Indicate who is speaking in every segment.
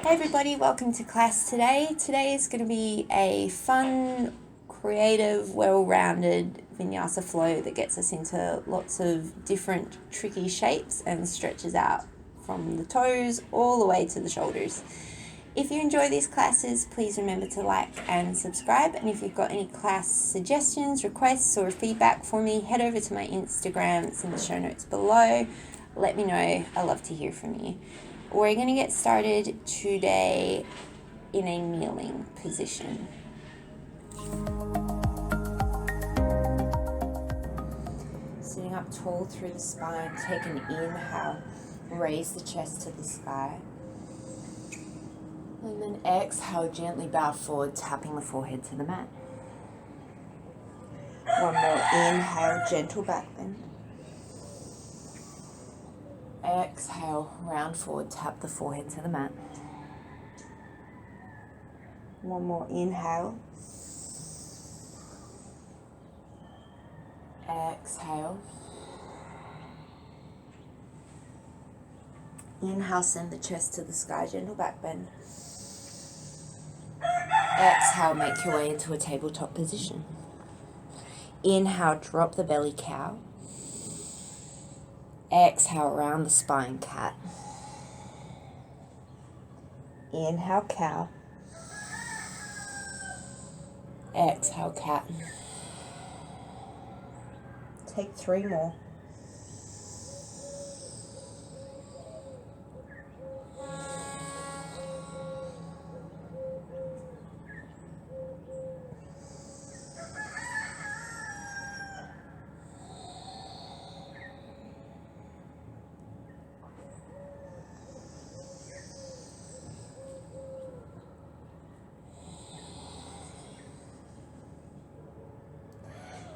Speaker 1: Hey everybody, welcome to class today. Today is going to be a fun, creative, well-rounded vinyasa flow that gets us into lots of different tricky shapes and stretches out from the toes all the way to the shoulders. If you enjoy these classes, please remember to like and subscribe. And if you've got any class suggestions, requests, or feedback for me, head over to my Instagram. It's in the show notes below. Let me know. I love to hear from you. We're going to get started today in a kneeling position. Sitting up tall through the spine, take an inhale, raise the chest to the sky. And then exhale, gently bow forward, tapping the forehead to the mat. One more inhale, gentle back bend. Exhale, round forward, tap the forehead to the mat. One more inhale. Exhale. Inhale, send the chest to the sky, gentle back bend. Exhale, make your way into a tabletop position. Inhale, drop the belly cow. Exhale, round the spine, cat. Inhale, cow. Exhale, cat. Take 3 more.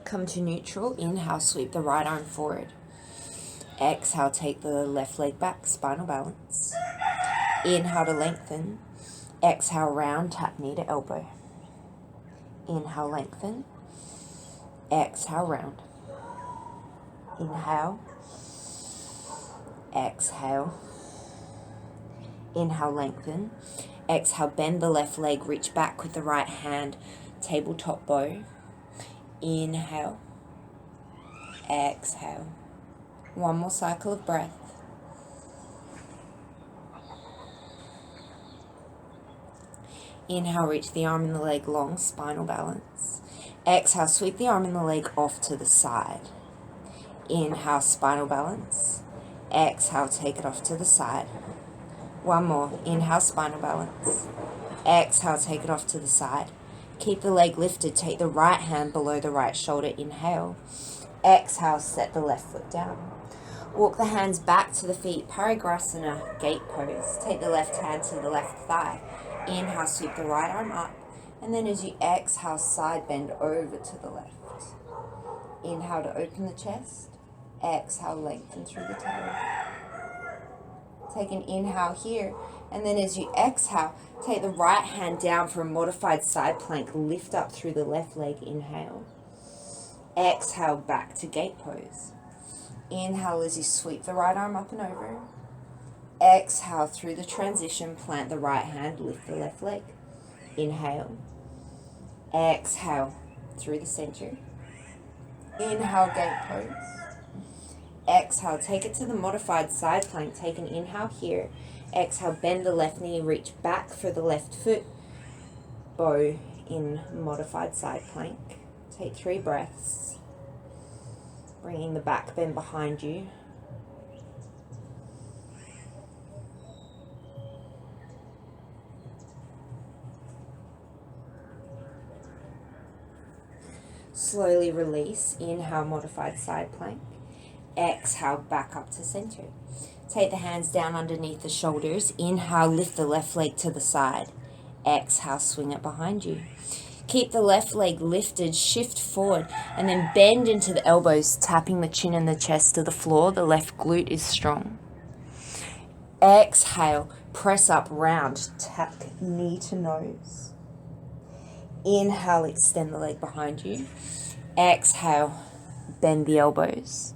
Speaker 1: Come to neutral. Inhale, sweep the right arm forward. Exhale, take the left leg back, spinal balance. Inhale to lengthen. Exhale, round, tap knee to elbow. Inhale, lengthen. Exhale, round. Inhale. Exhale. Inhale, lengthen. Exhale, bend the left leg, reach back with the right hand, tabletop bow. Inhale, exhale. One more cycle of breath. Inhale, reach the arm and the leg long, spinal balance. Exhale, sweep the arm and the leg off to the side. Inhale, spinal balance. Exhale, take it off to the side. One more. Inhale, spinal balance. Exhale, take it off to the side. Keep the leg lifted. Take the right hand below the right shoulder. Inhale. Exhale, set the left foot down. Walk the hands back to the feet. Parigrasana, gate pose. Take the left hand to the left thigh. Inhale, sweep the right arm up. And then as you exhale, side bend over to the left. Inhale to open the chest. Exhale, lengthen through the tail. Take an inhale here. And then as you exhale, take the right hand down for a modified side plank. Lift up through the left leg. Inhale. Exhale, back to gate pose. Inhale as you sweep the right arm up and over. Exhale through the transition. Plant the right hand. Lift the left leg. Inhale. Exhale through the center. Inhale, gate pose. Exhale, take it to the modified side plank. Take an inhale here. Exhale, bend the left knee, reach back for the left foot. Bow in modified side plank. Take 3 breaths. Bringing the back bend behind you. Slowly release. Inhale, modified side plank. Exhale, back up to center. Take the hands down underneath the shoulders. Inhale, lift the left leg to the side. Exhale, swing it behind you. Keep the left leg lifted, shift forward, and then bend into the elbows, tapping the chin and the chest to the floor. The left glute is strong. Exhale, press up, round, tap knee to nose. Inhale, extend the leg behind you. Exhale, bend the elbows.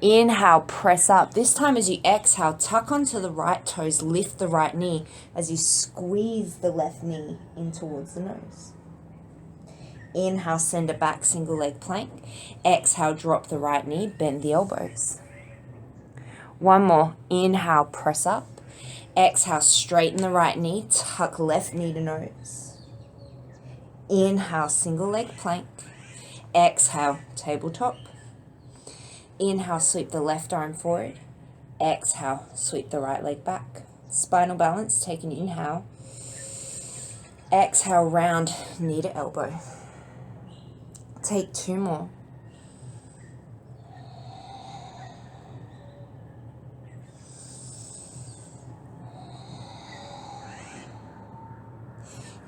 Speaker 1: Inhale, press up. This time as you exhale, tuck onto the right toes, lift the right knee as you squeeze the left knee in towards the nose. Inhale, send it back, single leg plank. Exhale, drop the right knee, bend the elbows. One more. Inhale, press up. Exhale, straighten the right knee, tuck left knee to nose. Inhale, single leg plank. Exhale, tabletop. Inhale, sweep the left arm forward. Exhale, sweep the right leg back. Spinal balance, take an inhale. Exhale, round knee to elbow. Take 2 more.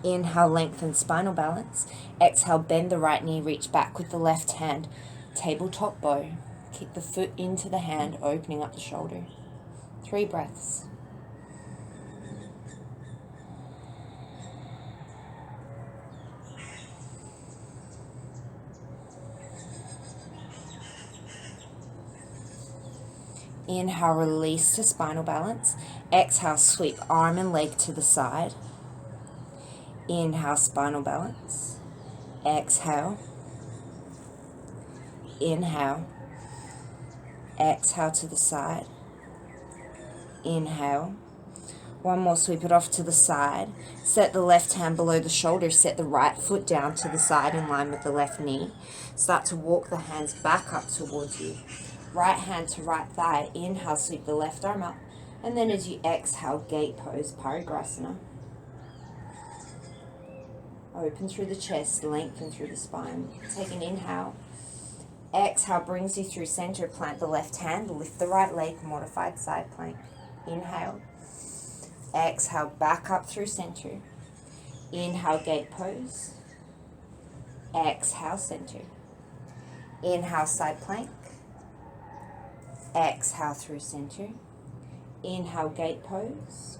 Speaker 1: Inhale, lengthen spinal balance. Exhale, bend the right knee, reach back with the left hand. Tabletop bow. Kick the foot into the hand, opening up the shoulder. 3 breaths. Inhale, release to spinal balance. Exhale, sweep arm and leg to the side. Inhale, spinal balance. Exhale. Inhale. Exhale to the side. Inhale. One more, sweep it off to the side. Set the left hand below the shoulder. Set the right foot down to the side in line with the left knee. Start to walk the hands back up towards you. Right hand to right thigh. Inhale, sweep the left arm up. And then as you exhale, gate pose, Parigrasana. Open through the chest, lengthen through the spine. Take an inhale. Exhale brings you through center. Plant the left hand, lift the right leg, modified side plank. Inhale. Exhale, back up through center. Inhale, gate pose. Exhale, center. Inhale, side plank. Exhale through center. Inhale, gate pose.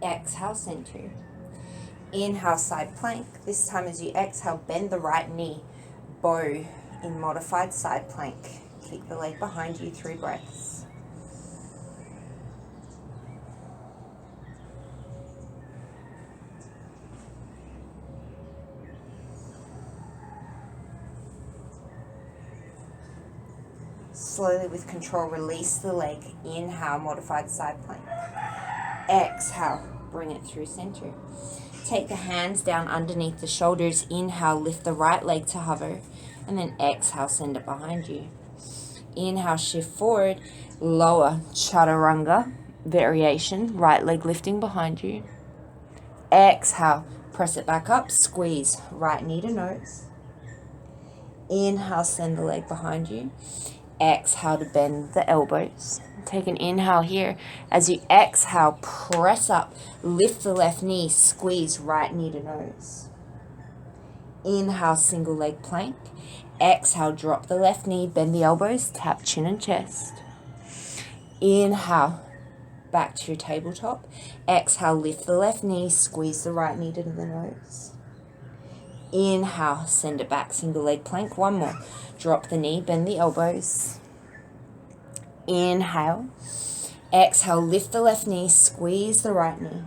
Speaker 1: Exhale, center. Inhale, side plank. This time as you exhale, bend the right knee. Bow in modified side plank. Keep the leg behind you, 3 breaths. Slowly with control, release the leg. Inhale, modified side plank. Exhale, bring it through center. Take the hands down underneath the shoulders. Inhale, lift the right leg to hover. And then exhale, send it behind you. Inhale, shift forward. Lower chaturanga variation. Right leg lifting behind you. Exhale, press it back up. Squeeze right knee to nose. Inhale, send the leg behind you. Exhale to bend the elbows. Take an inhale here. As you exhale, press up. Lift the left knee. Squeeze right knee to nose. Inhale, single leg plank. Exhale, drop the left knee. Bend the elbows. Tap chin and chest. Inhale, back to your tabletop. Exhale, lift the left knee. Squeeze the right knee to the nose. Inhale, send it back. Single leg plank. One more. Drop the knee. Bend the elbows. Inhale. Exhale, lift the left knee. Squeeze the right knee.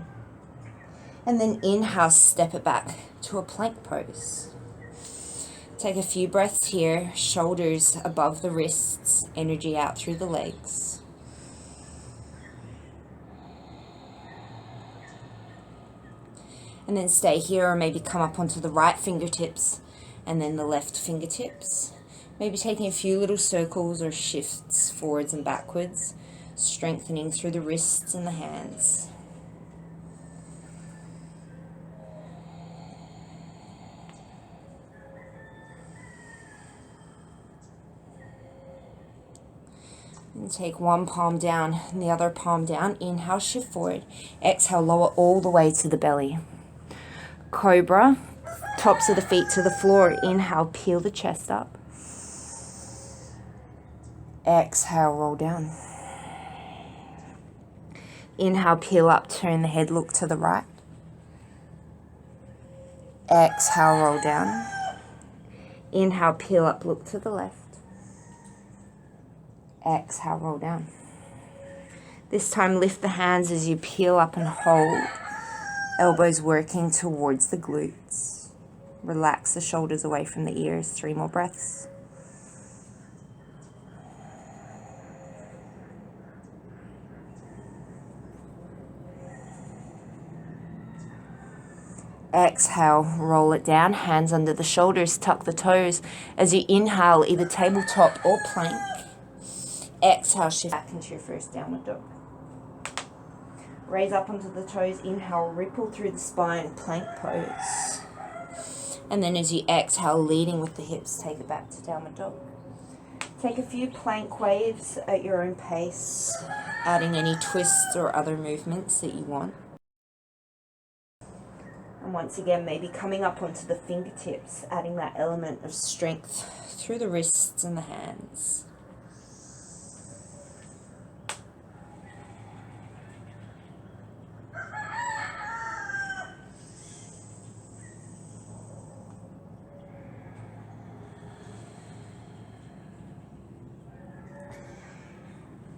Speaker 1: And then inhale, step it back to a plank pose. Take a few breaths here. Shoulders above the wrists. Energy out through the legs. And then stay here, or maybe come up onto the right fingertips and then the left fingertips. Maybe taking a few little circles or shifts forwards and backwards, strengthening through the wrists and the hands. And take one palm down and the other palm down. Inhale, shift forward. Exhale, lower all the way to the belly. Cobra, tops of the feet to the floor. Inhale, peel the chest up. Exhale, roll down. Inhale, peel up, turn the head, look to the right. Exhale, roll down. Inhale, peel up, look to the left. Exhale, roll down. This time lift the hands as you peel up and hold. Elbows working towards the glutes. Relax the shoulders away from the ears. 3 more breaths. Exhale, roll it down, hands under the shoulders, tuck the toes. As you inhale, either tabletop or plank. Exhale, shift back into your first downward dog. Raise up onto the toes, inhale, ripple through the spine, plank pose. And then as you exhale, leading with the hips, take it back to downward dog. Take a few plank waves at your own pace, adding any twists or other movements that you want. And once again, maybe coming up onto the fingertips, adding that element of strength through the wrists and the hands.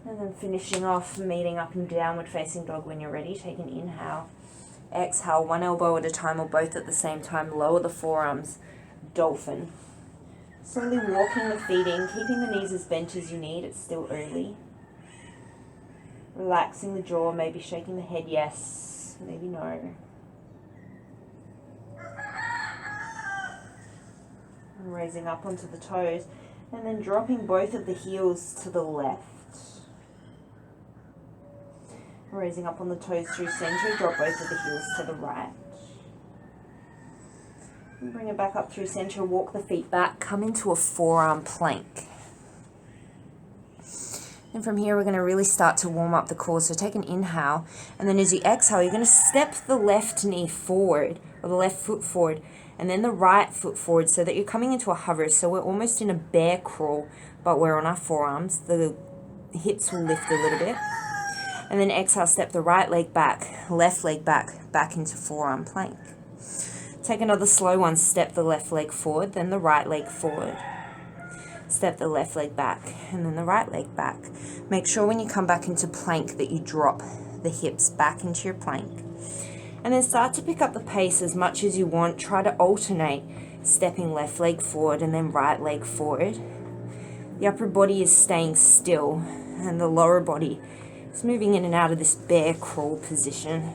Speaker 1: And then finishing off, meeting up in downward facing dog when you're ready. Take an inhale. Exhale, one elbow at a time or both at the same time. Lower the forearms, dolphin. Slowly walking the feet in, keeping the knees as bent as you need. It's still early. Relaxing the jaw, maybe shaking the head yes, maybe no. And raising up onto the toes, and then dropping both of the heels to the left. Raising up on the toes through center, drop both of the heels to the right. And bring it back up through center, walk the feet back, come into a forearm plank. And from here, we're going to really start to warm up the core. So take an inhale, and then as you exhale, you're going to step the left knee forward, or the left foot forward, and then the right foot forward so that you're coming into a hover. So we're almost in a bear crawl, but we're on our forearms. The hips will lift a little bit. And then exhale, step the right leg back, left leg back, back into forearm plank. Take another slow one, step the left leg forward, then the right leg forward. Step the left leg back, and then the right leg back. Make sure when you come back into plank that you drop the hips back into your plank. And then start to pick up the pace as much as you want. Try to alternate, stepping left leg forward and then right leg forward. The upper body is staying still, and the lower body is moving in and out of this bear crawl position.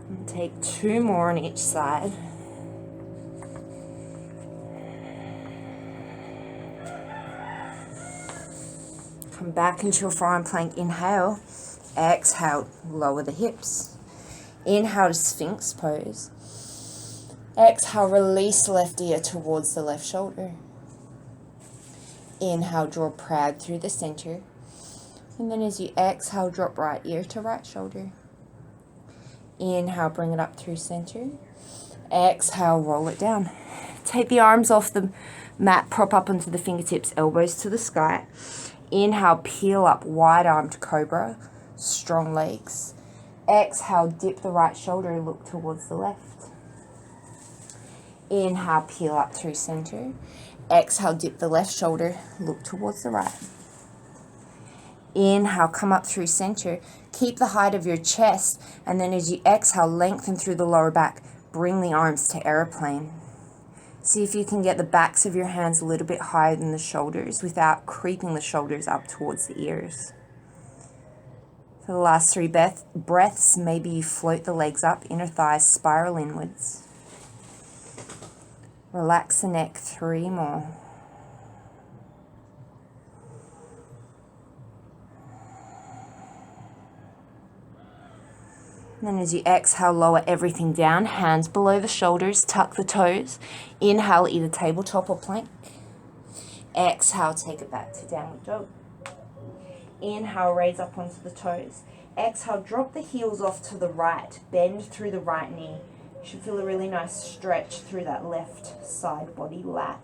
Speaker 1: And take 2 more on each side. Come back into your forearm plank. Inhale. Exhale, lower the hips. Inhale to Sphinx pose. Exhale, release left ear towards the left shoulder. Inhale, draw proud through the center. And then as you exhale, drop right ear to right shoulder. Inhale, bring it up through center. Exhale, roll it down. Take the arms off the mat, prop up onto the fingertips, elbows to the sky. Inhale, peel up, wide-armed cobra, strong legs. Exhale, dip the right shoulder, look towards the left. Inhale, peel up through center. Exhale, dip the left shoulder, look towards the right. Inhale, come up through center. Keep the height of your chest, and then as you exhale, lengthen through the lower back. Bring the arms to airplane. See if you can get the backs of your hands a little bit higher than the shoulders without creeping the shoulders up towards the ears. For the last 3 breaths, maybe you float the legs up, inner thighs spiral inwards. Relax the neck, 3 more. And then as you exhale, lower everything down, hands below the shoulders, tuck the toes. Inhale, either tabletop or plank. Exhale, take it back to downward dog. Inhale, raise up onto the toes. Exhale, drop the heels off to the right, bend through the right knee. You should feel a really nice stretch through that left side body lat.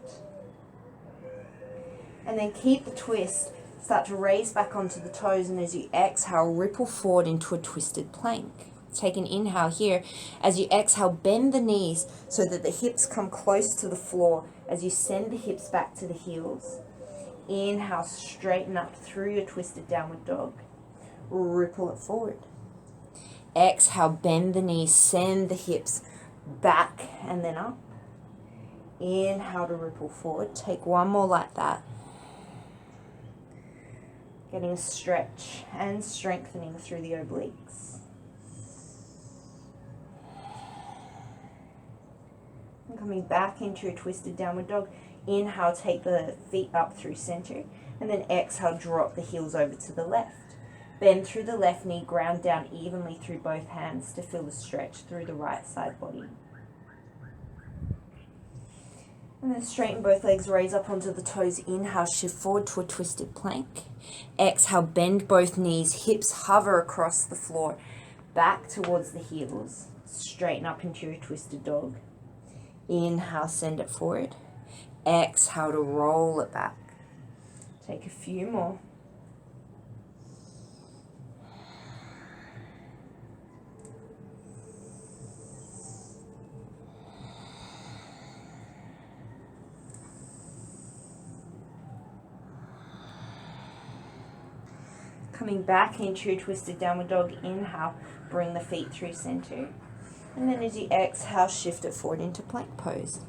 Speaker 1: And then keep the twist. Start to raise back onto the toes, and as you exhale, ripple forward into a twisted plank. Take an inhale here. As you exhale, bend the knees so that the hips come close to the floor as you send the hips back to the heels. Inhale, straighten up through your twisted downward dog. Ripple it forward. Exhale, bend the knees, send the hips back and then up. Inhale to ripple forward. Take one more like that. Getting a stretch and strengthening through the obliques. And coming back into your twisted downward dog. Inhale, take the feet up through center. And then exhale, drop the heels over to the left. Bend through the left knee, ground down evenly through both hands to feel the stretch through the right side body. And then straighten both legs, raise up onto the toes. Inhale, shift forward to a twisted plank. Exhale, bend both knees, hips hover across the floor, back towards the heels. Straighten up into your twisted dog. Inhale, send it forward. Exhale to roll it back. Take a few more. Coming back into your twisted downward dog, inhale, bring the feet through center. And then as you exhale, shift it forward into plank pose.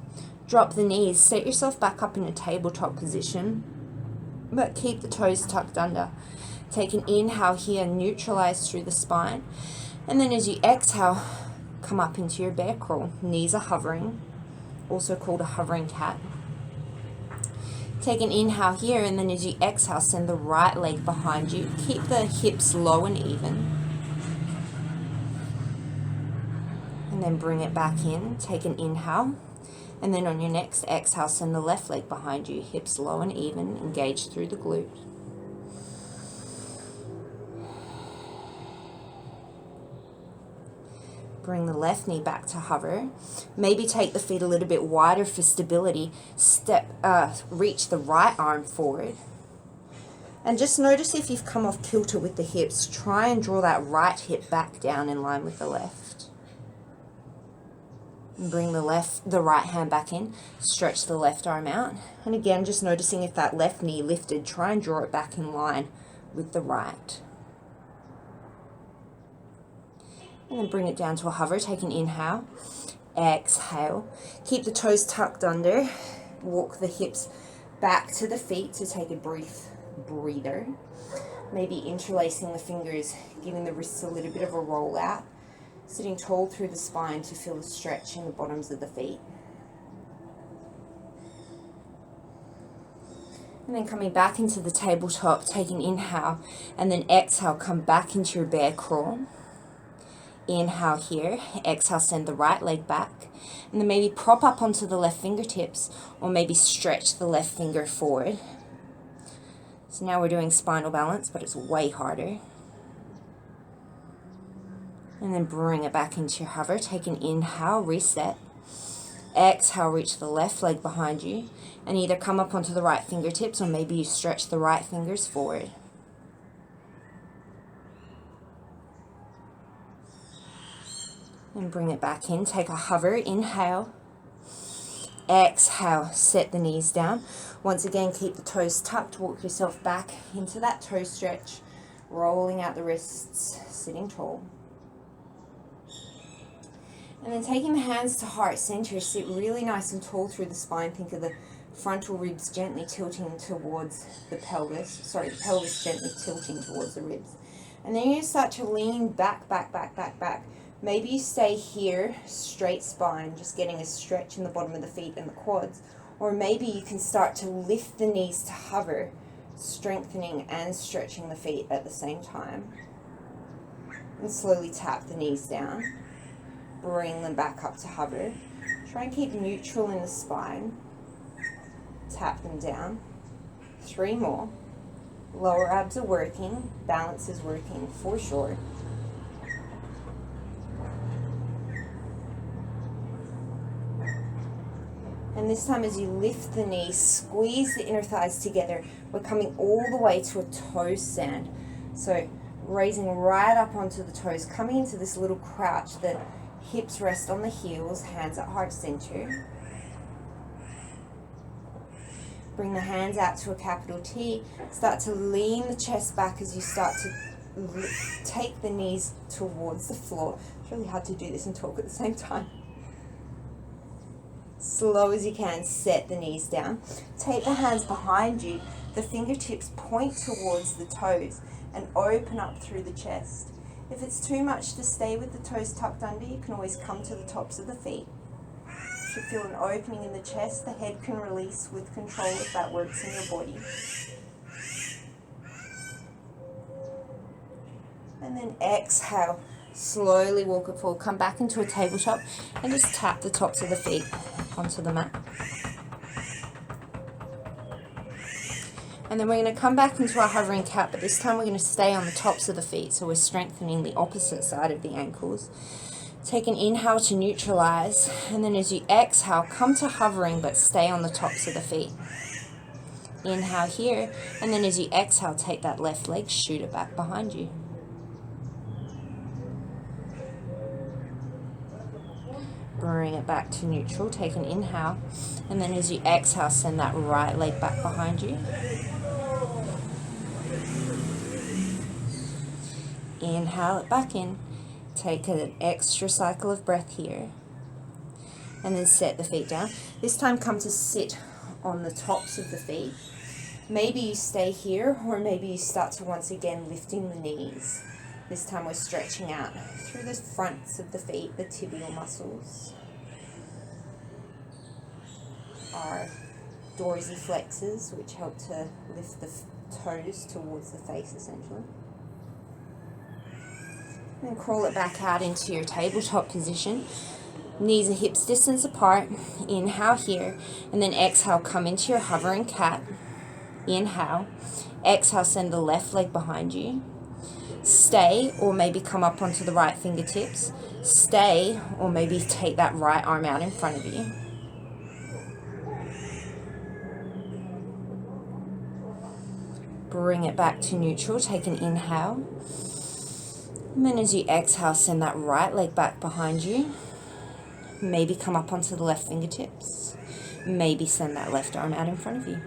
Speaker 1: Drop the knees, set yourself back up in a tabletop position, but keep the toes tucked under. Take an inhale here, neutralize through the spine. And then as you exhale, come up into your bear crawl. Knees are hovering, also called a hovering cat. Take an inhale here, and then as you exhale, send the right leg behind you. Keep the hips low and even. And then bring it back in. Take an inhale. And then on your next exhale, send the left leg behind you. Hips low and even. Engage through the glute. Bring the left knee back to hover. Maybe take the feet a little bit wider for stability. Reach the right arm forward. And just notice if you've come off kilter with the hips. Try and draw that right hip back down in line with the left. Bring the right hand back in. Stretch the left arm out. And again, just noticing if that left knee lifted. Try and draw it back in line with the right. And then bring it down to a hover. Take an inhale. Exhale. Keep the toes tucked under. Walk the hips back to the feet to take a brief breather. Maybe interlacing the fingers, giving the wrists a little bit of a roll out. Sitting tall through the spine to feel the stretch in the bottoms of the feet. And then coming back into the tabletop, take an inhale. And then exhale, come back into your bear crawl. Inhale here, exhale, send the right leg back, and then maybe prop up onto the left fingertips, or maybe stretch the left finger forward. So now we're doing spinal balance, but it's way harder. And then bring it back into your hover. Take an inhale, reset. Exhale, reach the left leg behind you, and either come up onto the right fingertips, or maybe you stretch the right fingers forward. And bring it back in. Take a hover. Inhale. Exhale. Set the knees down. Once again, keep the toes tucked. Walk yourself back into that toe stretch. Rolling out the wrists. Sitting tall. And then taking the hands to heart center. Sit really nice and tall through the spine. Think of the frontal ribs gently tilting towards the pelvis. Sorry, the pelvis gently tilting towards the ribs. And then you start to lean back, back, back, back, back. Maybe you stay here, straight spine, just getting a stretch in the bottom of the feet and the quads. Or maybe you can start to lift the knees to hover, strengthening and stretching the feet at the same time. And slowly tap the knees down. Bring them back up to hover. Try and keep neutral in the spine. Tap them down. 3 more. Lower abs are working. Balance is working for sure. And this time as you lift the knees, squeeze the inner thighs together. We're coming all the way to a toe stand. So raising right up onto the toes, coming into this little crouch that hips rest on the heels, hands at heart center. Bring the hands out to a capital T. Start to lean the chest back as you start to take the knees towards the floor. It's really hard to do this and talk at the same time. Slow as you can, set the knees down. Take the hands behind you. The fingertips point towards the toes and open up through the chest. If it's too much to stay with the toes tucked under, you can always come to the tops of the feet. You should feel an opening in the chest. The head can release with control if that works in your body. And then exhale. Slowly walk it forward. Come back into a tabletop and just tap the tops of the feet onto the mat. And then we're going to come back into our hovering cat, but this time we're going to stay on the tops of the feet, so we're strengthening the opposite side of the ankles. Take an inhale to neutralize, and then as you exhale, come to hovering, but stay on the tops of the feet. Inhale here, and then as you exhale, take that left leg, shoot it back behind you. Bring it back to neutral, take an inhale, and then as you exhale, send that right leg back behind you. Inhale it back in, take an extra cycle of breath here, and then set the feet down. This time come to sit on the tops of the feet. Maybe you stay here, or maybe you start to once again lifting the knees. This time we're stretching out through the fronts of the feet, the tibial muscles. Our dorsiflexors, which help to lift the toes towards the face essentially. And then crawl it back out into your tabletop position. Knees and hips distance apart. Inhale here, and then exhale, come into your hovering cat. Inhale. Exhale, send the left leg behind you. Stay, or maybe come up onto the right fingertips. Stay, or maybe take that right arm out in front of you. Bring it back to neutral, take an inhale. And then as you exhale, send that right leg back behind you. Maybe come up onto the left fingertips. Maybe send that left arm out in front of you.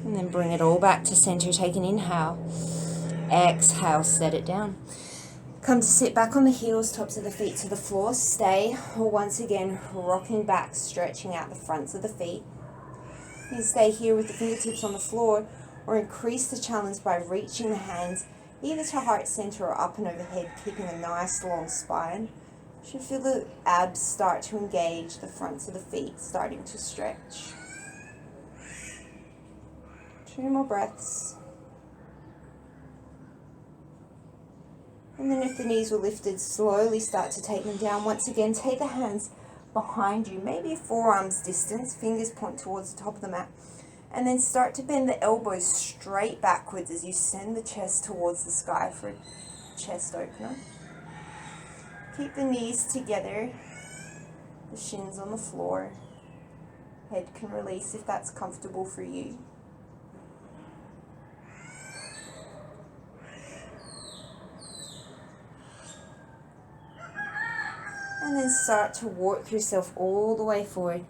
Speaker 1: And then bring it all back to center, take an inhale. Exhale, set it down. Come to sit back on the heels, tops of the feet to the floor. Stay, or once again, rocking back, stretching out the fronts of the feet. You can stay here with the fingertips on the floor, or increase the challenge by reaching the hands either to heart center or up and overhead, keeping a nice long spine. You should feel the abs start to engage, the fronts of the feet starting to stretch. 2 more breaths. And then if the knees were lifted, slowly start to take them down. Once again, take the hands behind you, maybe forearms distance, fingers point towards the top of the mat. And then start to bend the elbows straight backwards as you send the chest towards the sky for a chest opener. Keep the knees together, the shins on the floor. Head can release if that's comfortable for you. And then start to walk yourself all the way forward.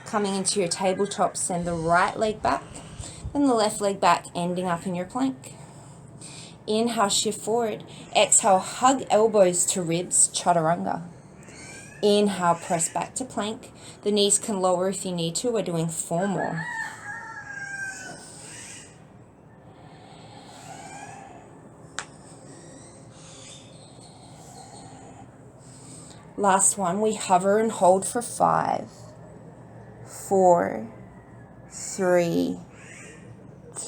Speaker 1: Coming into your tabletop, send the right leg back, then the left leg back, ending up in your plank. Inhale, shift forward. Exhale, hug elbows to ribs, chaturanga. Inhale, press back to plank. The knees can lower if you need to. We're doing 4 more. Last one, we hover and hold for 5, 4, 3,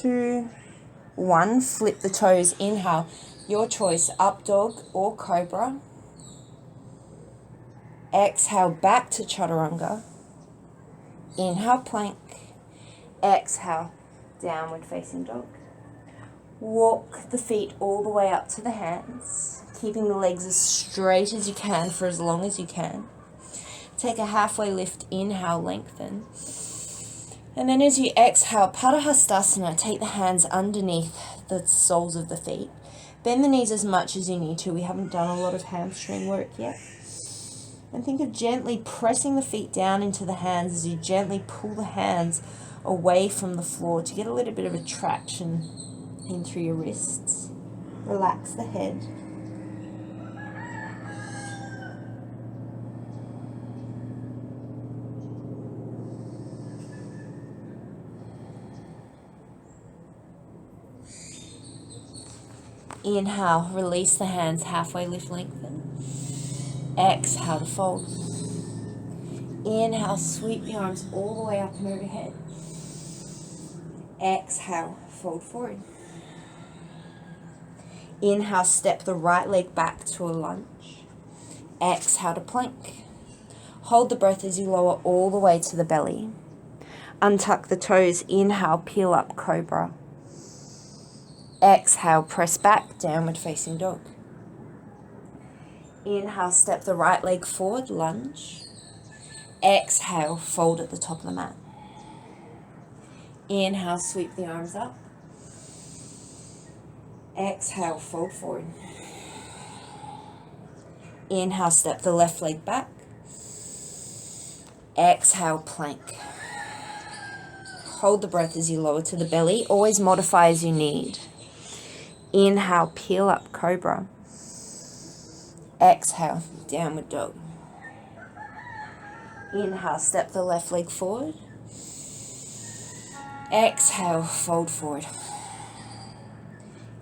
Speaker 1: 2, 1. Flip the toes. Inhale, your choice, up dog or cobra. Exhale, back to chaturanga. Inhale, plank. Exhale, downward facing dog. Walk the feet all the way up to the hands, keeping the legs as straight as you can for as long as you can. Take a halfway lift, inhale, lengthen. And then as you exhale, Padahastasana, take the hands underneath the soles of the feet. Bend the knees as much as you need to. We haven't done a lot of hamstring work yet. And think of gently pressing the feet down into the hands as you gently pull the hands away from the floor to get a little bit of a traction in through your wrists. Relax the head. Inhale, release the hands, halfway lift, lengthen. Exhale to fold. Inhale, sweep the arms all the way up and overhead. Exhale, fold forward. Inhale, step the right leg back to a lunge. Exhale to plank. Hold the breath as you lower all the way to the belly. Untuck the toes. Inhale, peel up, cobra. Exhale, press back, downward facing dog. Inhale, step the right leg forward, lunge. Exhale, fold at the top of the mat. Inhale, sweep the arms up. Exhale, fold forward. Inhale, step the left leg back. Exhale, plank. Hold the breath as you lower to the belly. Always modify as you need. Inhale, peel up, cobra. Exhale, downward dog. Inhale, step the left leg forward. Exhale, fold forward.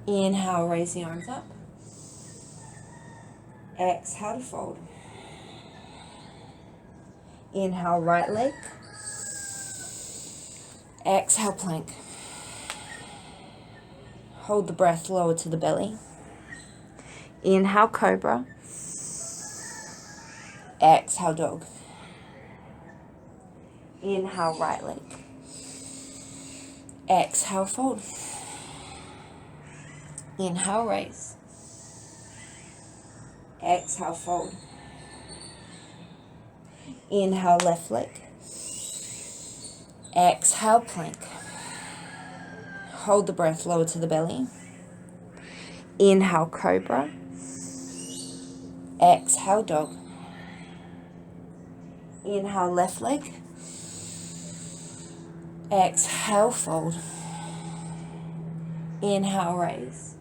Speaker 1: Inhale, raise the arms up. Exhale to fold. Inhale, right leg. Exhale, plank. Hold the breath, lower to the belly. Inhale, cobra. Exhale, dog. Inhale, right leg. Exhale, fold. Inhale, raise. Exhale, fold. Inhale, left leg. Exhale, plank. Hold the breath, lower to the belly. Inhale, cobra. Exhale, dog. Inhale, left leg. Exhale, fold. Inhale, raise.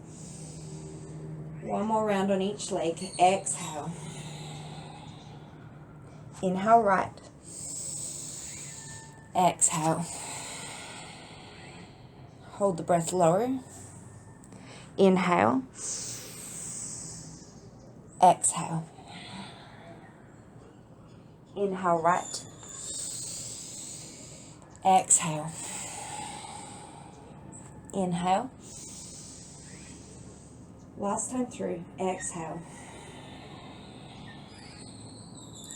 Speaker 1: One more round on each leg. Exhale. Inhale, right. Exhale. Hold the breath lower. Inhale. Exhale. Inhale, right. Exhale. Inhale. Last time through. Exhale.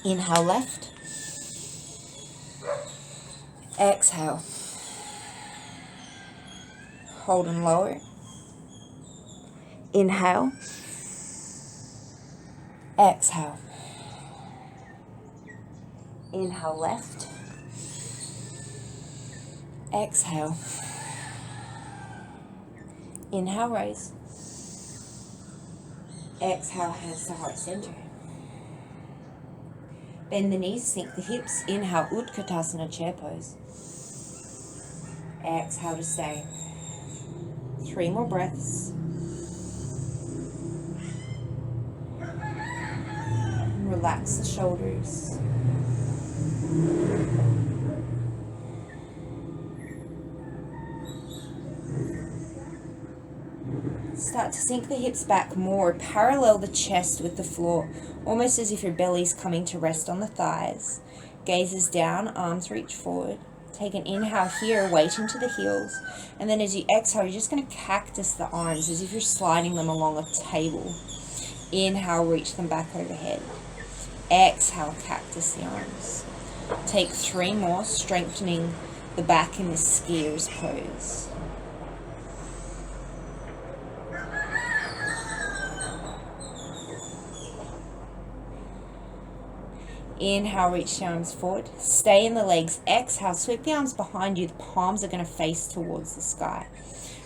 Speaker 1: Inhale, left. Exhale. Hold and lower. Inhale. Exhale. Inhale, left. Exhale. Inhale, raise. Exhale, hands to heart center. Bend the knees, sink the hips. Inhale, Utkatasana, chair pose. Exhale to stay. 3 more breaths. Relax the shoulders. Start to sink the hips back more. Parallel the chest with the floor, almost as if your belly's coming to rest on the thighs. Gazes down, arms reach forward. Take an inhale here, weight into the heels. And then as you exhale, you're just going to cactus the arms as if you're sliding them along a table. Inhale, reach them back overhead. Exhale, cactus the arms. Take 3 more, strengthening the back in the skier's pose. Inhale, reach the arms forward. Stay in the legs. Exhale, sweep the arms behind you. The palms are going to face towards the sky.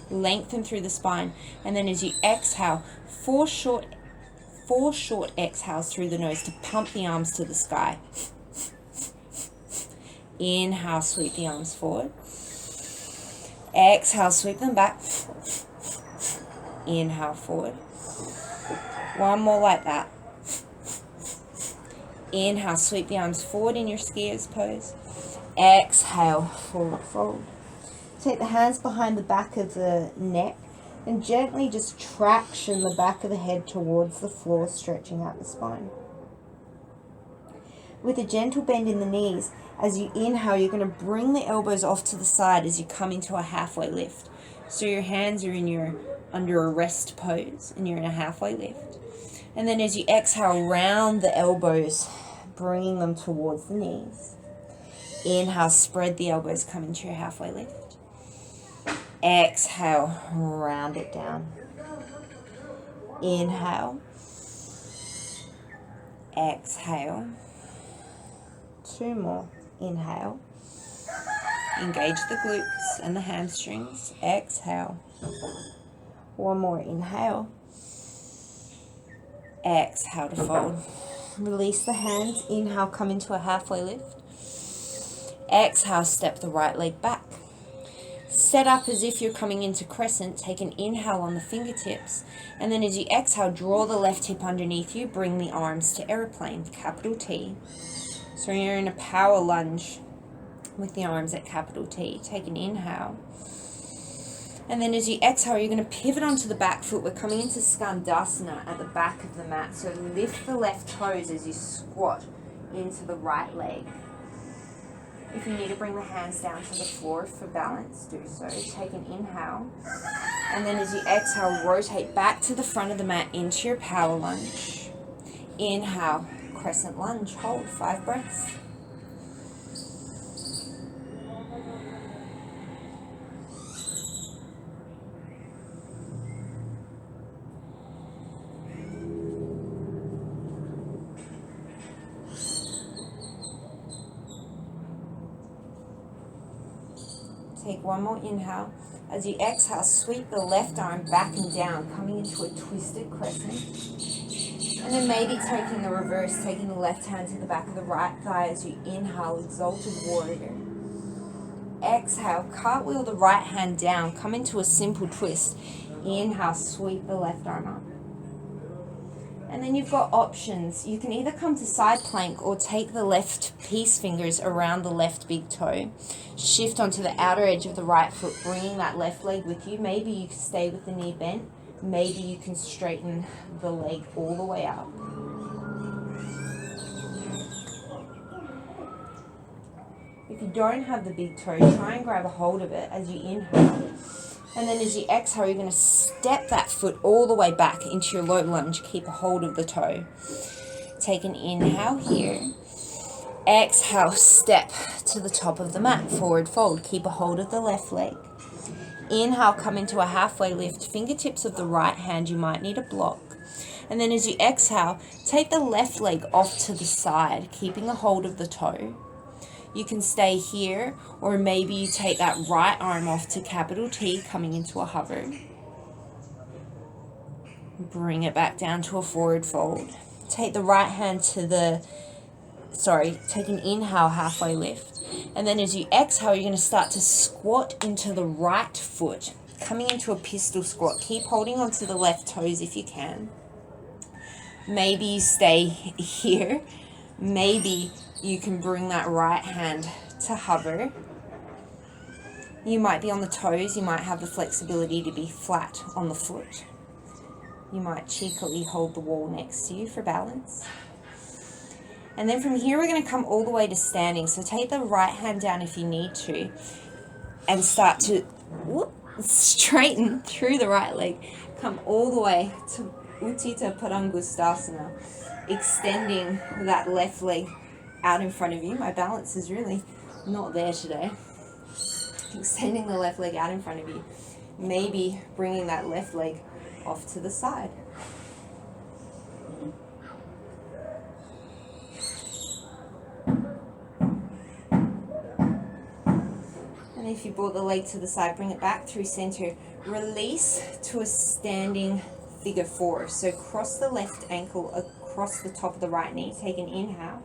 Speaker 1: Lengthen through the spine. And then as you exhale, four short exhales through the nose to pump the arms to the sky. Inhale, sweep the arms forward. Exhale, sweep them back. Inhale, forward. One more like that. Inhale, sweep the arms forward in your skiers pose. Exhale, forward fold. Take the hands behind the back of the neck and gently just traction the back of the head towards the floor, stretching out the spine. With a gentle bend in the knees, as you inhale, you're going to bring the elbows off to the side as you come into a halfway lift. So your hands are under a rest pose and you're in a halfway lift. And then as you exhale, round the elbows, bringing them towards the knees. Inhale, spread the elbows, come into your halfway lift. Exhale, round it down. Inhale. Exhale. Two more. Inhale. Engage the glutes and the hamstrings. Exhale. One more. Inhale. Exhale to fold. Release the hands. Inhale, come into a halfway lift. Exhale, step the right leg back. Set up as if you're coming into crescent. Take an inhale on the fingertips. And then as you exhale, draw the left hip underneath you. Bring the arms to aeroplane, capital T. So you're in a power lunge with the arms at capital T. Take an inhale. And then as you exhale, you're going to pivot onto the back foot. We're coming into Skandasana at the back of the mat. So lift the left toes as you squat into the right leg. If you need to bring the hands down to the floor for balance, do so. Take an inhale. And then as you exhale, rotate back to the front of the mat into your power lunge. Inhale, crescent lunge. Hold 5 breaths. Take one more inhale. As you exhale, sweep the left arm back and down, coming into a twisted crescent. And then maybe taking the reverse, taking the left hand to the back of the right thigh as you inhale, exalted warrior. Exhale, cartwheel the right hand down, come into a simple twist. Inhale, sweep the left arm up. And then you've got options. You can either come to side plank or take the left peace fingers around the left big toe. Shift onto the outer edge of the right foot, bringing that left leg with you. Maybe you can stay with the knee bent. Maybe you can straighten the leg all the way up. If you don't have the big toe, try and grab a hold of it as you inhale. And then as you exhale, you're going to step that foot all the way back into your low lunge. Keep a hold of the toe. Take an inhale here. Exhale, step to the top of the mat. Forward fold. Keep a hold of the left leg. Inhale, come into a halfway lift. Fingertips of the right hand, you might need a block. And then as you exhale, take the left leg off to the side, keeping a hold of the toe. You can stay here, or maybe you take that right arm off to capital T, coming into a hover. Bring it back down to a forward fold. Take the right hand to take an inhale, halfway lift. And then as you exhale, you're going to start to squat into the right foot, coming into a pistol squat. Keep holding onto the left toes if you can. Maybe you stay here. Maybe you can bring that right hand to hover. You might be on the toes. You might have the flexibility to be flat on the foot. You might cheekily hold the wall next to you for balance. And then from here, we're going to come all the way to standing. So take the right hand down if you need to and start to straighten through the right leg. Come all the way to Utthita Padangusthasana, extending that left leg out in front of you. My balance is really not there today. Extending the left leg out in front of you. Maybe bringing that left leg off to the side. And if you brought the leg to the side, bring it back through center. Release to a standing figure four. So cross the left ankle across the top of the right knee. Take an inhale.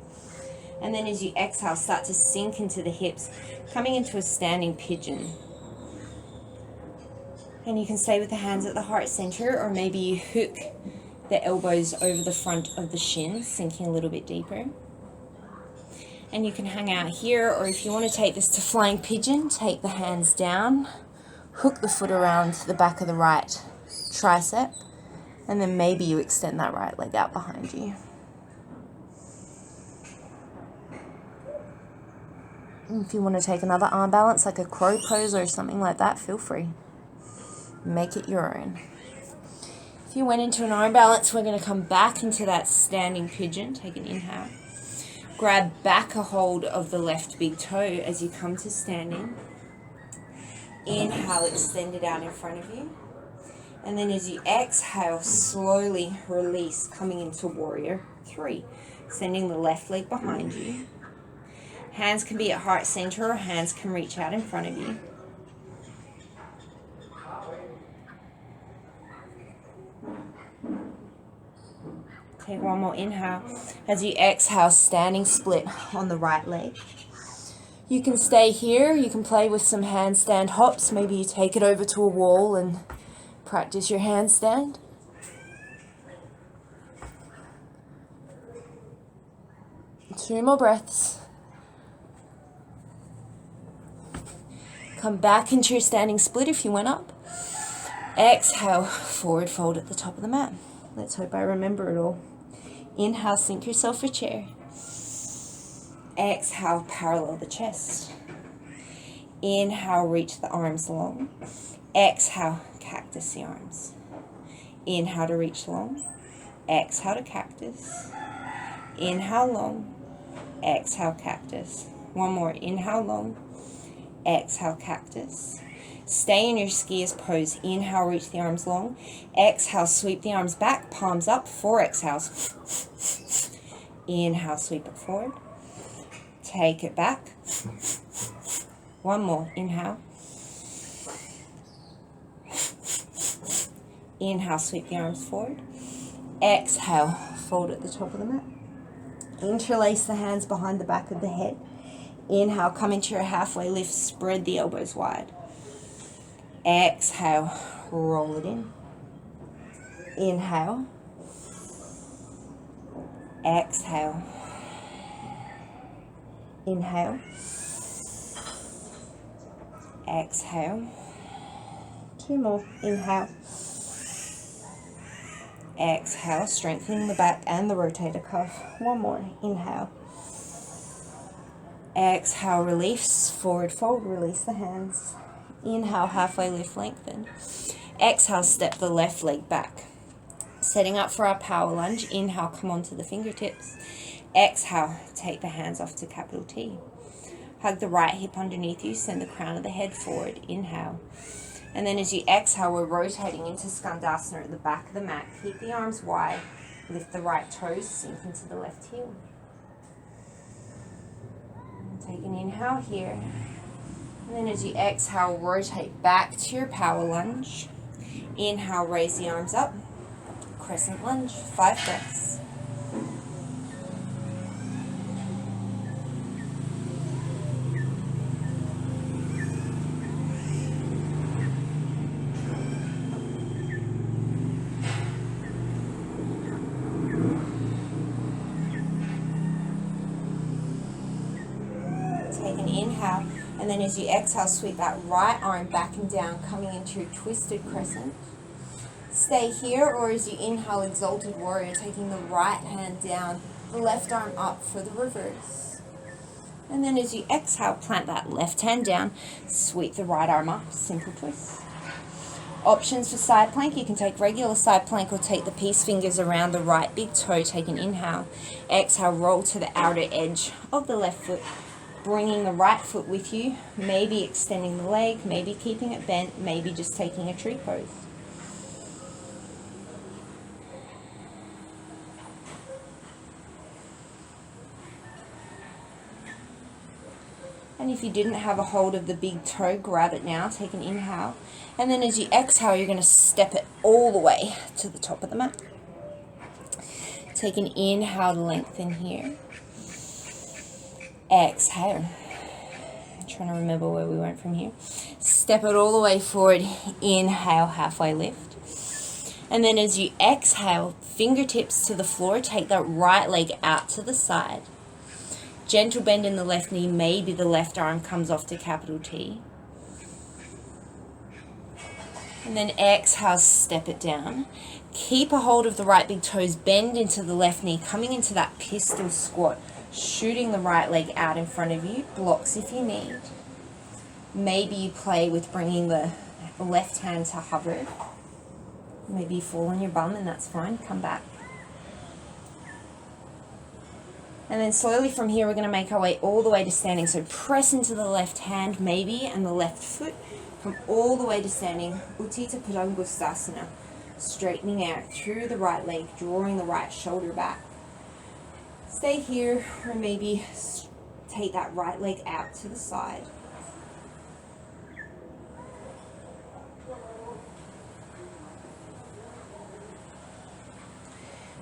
Speaker 1: And then as you exhale, start to sink into the hips, coming into a standing pigeon. And you can stay with the hands at the heart center, or maybe you hook the elbows over the front of the shins, sinking a little bit deeper. And you can hang out here, or if you want to take this to flying pigeon, take the hands down, hook the foot around the back of the right tricep, and then maybe you extend that right leg out behind you. And if you want to take another arm balance, like a crow pose or something like that, feel free. Make it your own. If you went into an arm balance, we're going to come back into that standing pigeon. Take an inhale. Grab back a hold of the left big toe as you come to standing. Inhale, extend it out in front of you. And then as you exhale, slowly release, coming into warrior three. Sending the left leg behind you. Hands can be at heart center, or hands can reach out in front of you. Take one more inhale. As you exhale, standing split on the right leg. You can stay here. You can play with some handstand hops. Maybe you take it over to a wall and practice your handstand. Two more breaths. Come back into your standing split if you went up. Exhale, forward fold at the top of the mat. Let's hope I remember it all. Inhale, sink yourself a chair. Exhale, parallel the chest. Inhale, reach the arms long. Exhale, cactus the arms. Inhale to reach long. Exhale to cactus. Inhale long. Exhale, cactus. One more. Inhale long. Exhale, cactus. Stay in your skiers pose. Inhale, reach the arms long. Exhale, sweep the arms back, palms up. 4 exhales. Inhale, sweep it forward. Take it back. One more. Inhale. Inhale, sweep the arms forward. Exhale, fold at the top of the mat. Interlace the hands behind the back of the head. Inhale, come into your halfway lift, spread the elbows wide. Exhale, roll it in. Inhale. Exhale. Inhale. Exhale. 2 more. Inhale. Exhale, strengthening the back and the rotator cuff. 1 more. Inhale. Exhale, release, forward fold, release the hands. Inhale, halfway lift, lengthen. Exhale, step the left leg back. Setting up for our power lunge. Inhale, come onto the fingertips. Exhale, take the hands off to capital T. Hug the right hip underneath you, send the crown of the head forward. Inhale. And then as you exhale, we're rotating into Skandasana at the back of the mat. Keep the arms wide. Lift the right toes, sink into the left heel. Take an inhale here. And then as you exhale, rotate back to your power lunge. Inhale, raise the arms up. Crescent lunge, 5 breaths. Take an inhale. And then as you exhale, sweep that right arm back and down, coming into your twisted crescent. Stay here, or as you inhale, exalted warrior, taking the right hand down, the left arm up for the reverse. And then as you exhale, plant that left hand down, sweep the right arm up, simple twist. Options for side plank, you can take regular side plank or take the peace fingers around the right big toe, take an inhale. Exhale, roll to the outer edge of the left foot, bringing the right foot with you, maybe extending the leg, maybe keeping it bent, maybe just taking a tree pose. And if you didn't have a hold of the big toe, grab it now. Take an inhale. And then as you exhale, you're going to step it all the way to the top of the mat. Take an inhale to lengthen here. Exhale. I'm trying to remember where we went from here. Step it all the way forward. Inhale, halfway lift. And then as you exhale, fingertips to the floor, take that right leg out to the side. Gentle bend in the left knee, maybe the left arm comes off to capital T. And then exhale, step it down. Keep a hold of the right big toes, bend into the left knee, coming into that pistol squat, shooting the right leg out in front of you, blocks if you need. Maybe you play with bringing the left hand to hover. Maybe you fall on your bum and that's fine, come back. And then slowly from here, we're going to make our way all the way to standing. So press into the left hand maybe and the left foot. Come all the way to standing. Utthita Padangusthasana. Straightening out through the right leg, drawing the right shoulder back. Stay here or maybe take that right leg out to the side.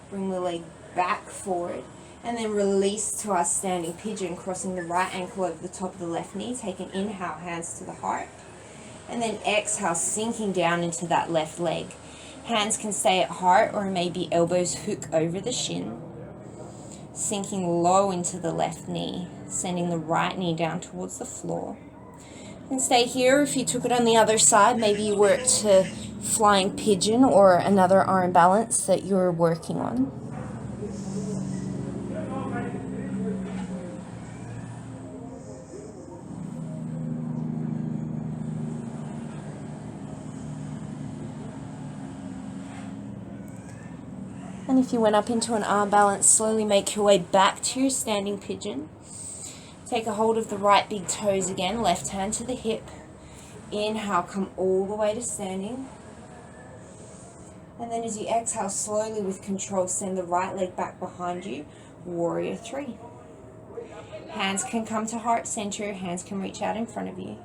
Speaker 1: Bring the leg back forward. And then release to our standing pigeon, crossing the right ankle over the top of the left knee. Take an inhale, hands to the heart. And then exhale, sinking down into that left leg. Hands can stay at heart or maybe elbows hook over the shin. Sinking low into the left knee, sending the right knee down towards the floor. And stay here. If you took it on the other side, maybe you work to flying pigeon or another arm balance that you're working on. And if you went up into an arm balance, slowly make your way back to your standing pigeon. Take a hold of the right big toes again, left hand to the hip. Inhale, come all the way to standing. And then as you exhale, slowly with control, send the right leg back behind you, warrior three. Hands can come to heart center, hands can reach out in front of you.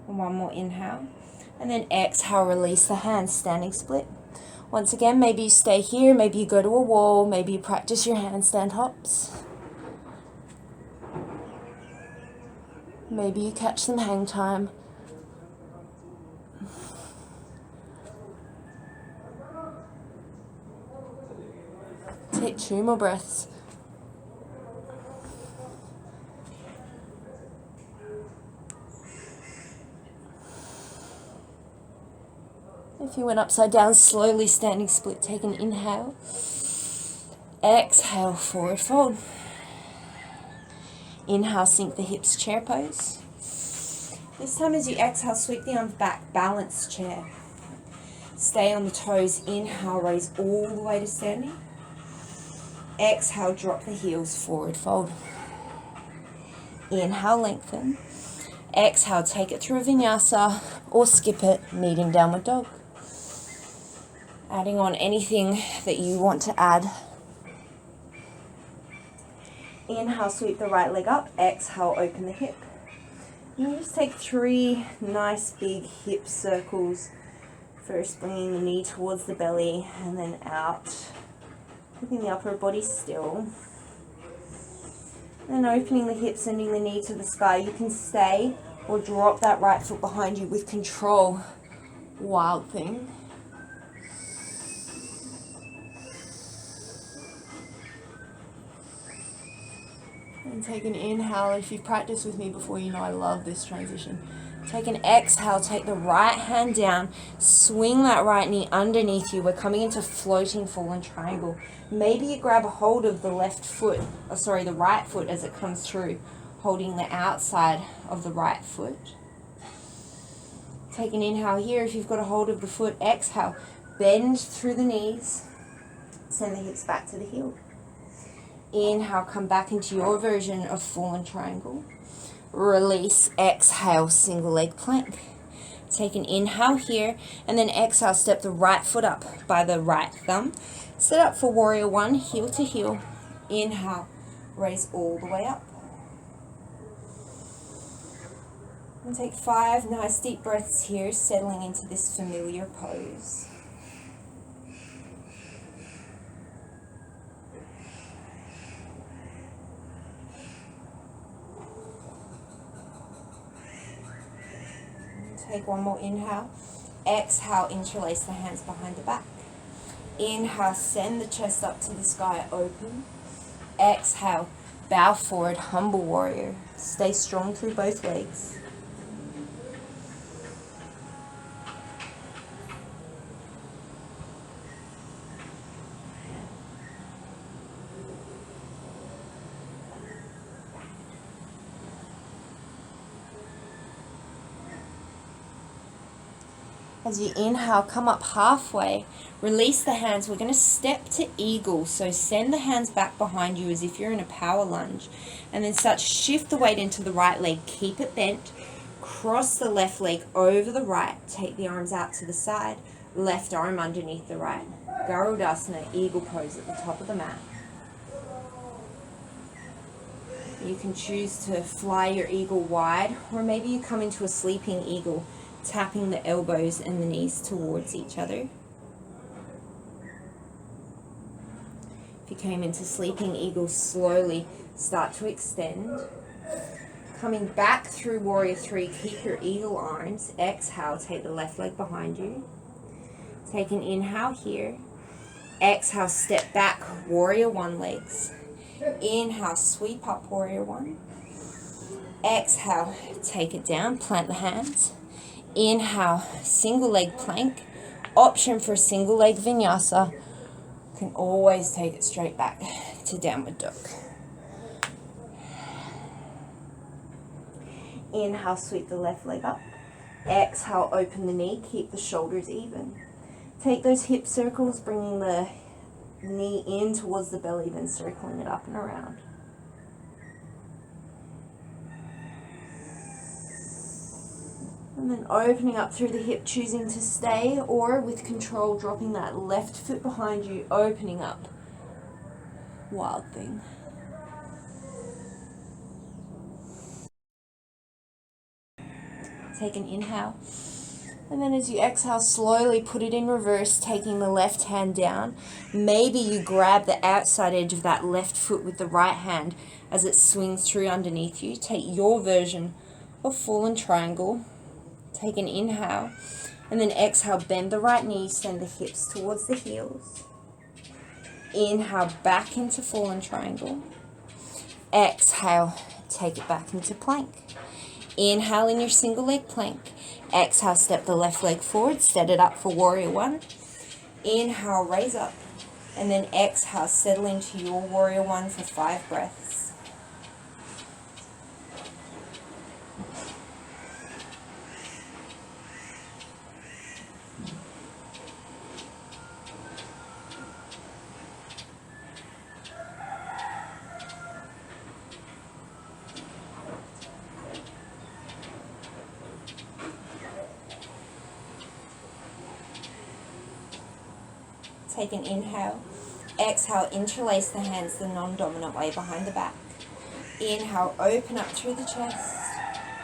Speaker 1: One more inhale, and then exhale, release the hands, standing split. Once again, maybe you stay here, maybe you go to a wall, maybe you practice your handstand hops. Maybe you catch some hang time. Take 2 more breaths. If you went upside down, slowly standing split, take an inhale. Exhale, forward fold. Inhale, sink the hips, chair pose. This time as you exhale, sweep the arms back, balance chair. Stay on the toes, inhale, raise all the way to standing. Exhale, drop the heels, forward fold. Inhale, lengthen. Exhale, take it through a vinyasa or skip it, meeting downward dog. Adding on anything that you want to add. Inhale, sweep the right leg up. Exhale, open the hip. And you just take 3 nice big hip circles. First bringing the knee towards the belly and then out. Keeping the upper body still. And opening the hips, sending the knee to the sky. You can stay or drop that right foot behind you with control. Wild thing. And take an inhale. If you've practiced with me before, you know I love this transition. Take an exhale, take the right hand down, swing that right knee underneath you. We're coming into floating fallen triangle. Maybe you grab a hold of the the right foot as it comes through, holding the outside of the right foot. Take an inhale here. If you've got a hold of the foot, exhale, bend through the knees, send the hips back to the heel. Inhale, come back into your version of fallen triangle. Release, exhale, single leg plank. Take an inhale here, and then exhale, step the right foot up by the right thumb. Set up for warrior one, heel to heel. Inhale, raise all the way up. And take 5 nice deep breaths here, settling into this familiar pose. Take one more inhale. Exhale, interlace the hands behind the back. Inhale, send the chest up to the sky, open. Exhale, bow forward, humble warrior. Stay strong through both legs. As you inhale, come up halfway, release the hands. We're going to step to eagle. So send the hands back behind you as if you're in a power lunge. And then start to shift the weight into the right leg. Keep it bent. Cross the left leg over the right. Take the arms out to the side. Left arm underneath the right. Garudasana, eagle pose at the top of the mat. You can choose to fly your eagle wide, or maybe you come into a sleeping eagle, tapping the elbows and the knees towards each other. If you came into sleeping eagle, slowly start to extend. Coming back through warrior three, keep your eagle arms. Exhale, take the left leg behind you. Take an inhale here. Exhale, step back, warrior one legs. Inhale, sweep up, warrior one. Exhale, take it down, plant the hands. Inhale, single leg plank. Option for single leg vinyasa. Can always take it straight back to downward dog. Inhale, sweep the left leg up. Exhale, open the knee, keep the shoulders even. Take those hip circles, bringing the knee in towards the belly, then circling it up and around. And then opening up through the hip, choosing to stay, or with control, dropping that left foot behind you, opening up. Wild thing. Take an inhale. And then as you exhale, slowly put it in reverse, taking the left hand down. Maybe you grab the outside edge of that left foot with the right hand as it swings through underneath you. Take your version of fallen triangle. Take an inhale, and then exhale, bend the right knee, send the hips towards the heels. Inhale, back into fallen triangle. Exhale, take it back into plank. Inhale in your single leg plank. Exhale, step the left leg forward, set it up for warrior one. Inhale, raise up, and then exhale, settle into your warrior one for 5 breaths. Take an inhale. Exhale, interlace the hands the non-dominant way behind the back. Inhale, open up through the chest.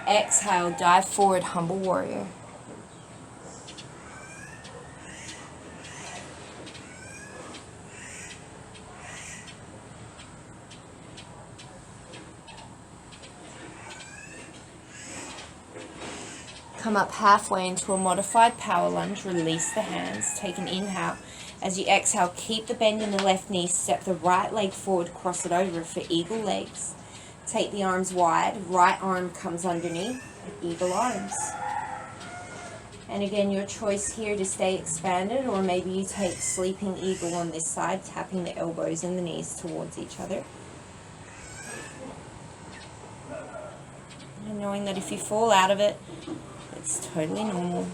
Speaker 1: Exhale, dive forward, humble warrior. Come up halfway into a modified power lunge, release the hands, take an inhale. As you exhale, keep the bend in the left knee, step the right leg forward, cross it over for eagle legs. Take the arms wide, right arm comes underneath, eagle arms. And again, your choice here to stay expanded, or maybe you take sleeping eagle on this side, tapping the elbows and the knees towards each other. And knowing that if you fall out of it, it's totally normal.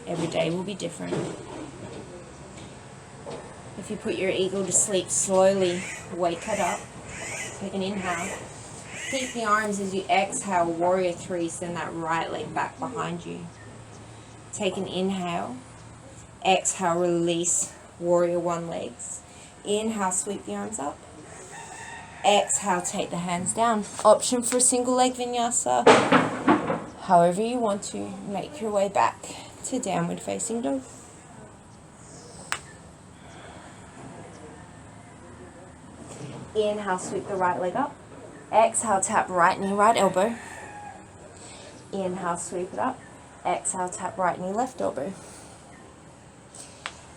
Speaker 1: Every day will be different. If you put your eagle to sleep, slowly wake it up. Take an inhale. Keep the arms as you exhale, warrior three, send that right leg back behind you. Take an inhale. Exhale, release warrior one legs. Inhale, sweep the arms up. Exhale, take the hands down. Option for a single leg vinyasa. However you want to, make your way back to downward facing dog. Inhale, sweep the right leg up. Exhale, tap right knee, right elbow. Inhale, sweep it up. Exhale, tap right knee, left elbow.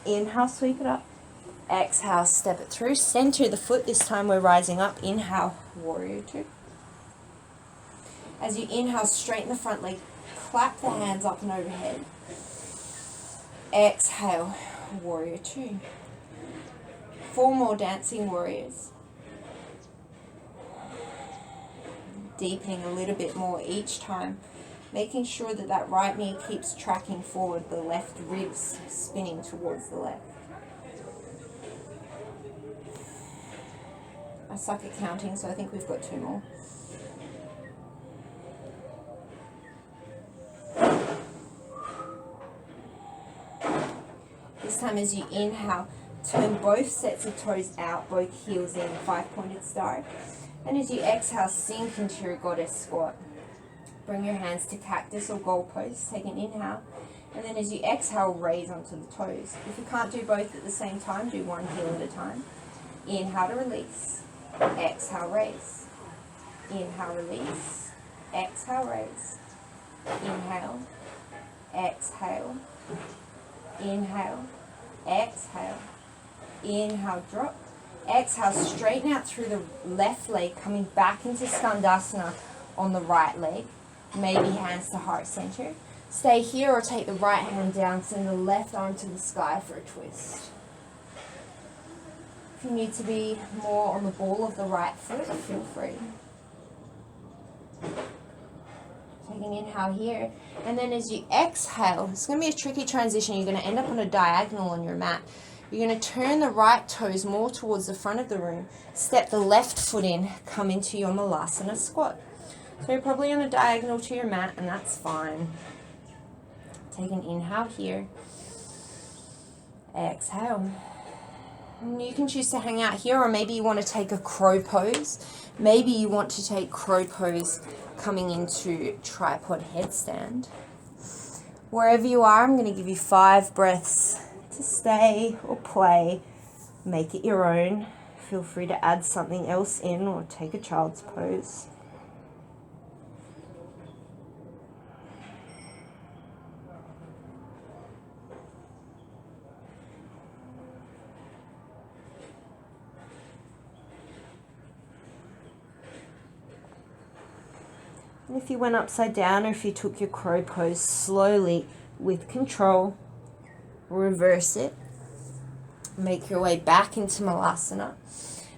Speaker 1: Inhale, sweep it up. Exhale, step it through. Center the foot. This time we're rising up. Inhale, warrior two. As you inhale, straighten the front leg. Clap the hands up and overhead. Exhale, warrior two. 4 more dancing warriors. Deepening a little bit more each time. Making sure that that right knee keeps tracking forward, the left ribs spinning towards the left. I suck at counting, so I think we've got 2 more. This time as you inhale, turn both sets of toes out, both heels in, 5-pointed star. And as you exhale, sink into your goddess squat. Bring your hands to cactus or goalpost. Take an inhale. And then as you exhale, raise onto the toes. If you can't do both at the same time, do one heel at a time. Inhale to release. Exhale, raise. Inhale, release. Exhale, raise. Inhale. Exhale. Inhale. Exhale. Inhale, drop. Exhale, straighten out through the left leg, coming back into Skandasana on the right leg. Maybe hands to heart center. Stay here or take the right hand down, send the left arm to the sky for a twist. If you need to be more on the ball of the right foot, feel free. Take an inhale here. And then as you exhale, it's going to be a tricky transition. You're going to end up on a diagonal on your mat. You're going to turn the right toes more towards the front of the room. Step the left foot in, come into your Malasana squat. So you're probably on a diagonal to your mat, and that's fine. Take an inhale here. Exhale. And you can choose to hang out here, or maybe you want to take a crow pose. Maybe you want to take crow pose coming into tripod headstand. Wherever you are, I'm going to give you 5 breaths to stay or play. Make it your own. Feel free to add something else in or take a child's pose. And if you went upside down or if you took your crow pose, slowly, with control, reverse it. Make your way back into Malasana.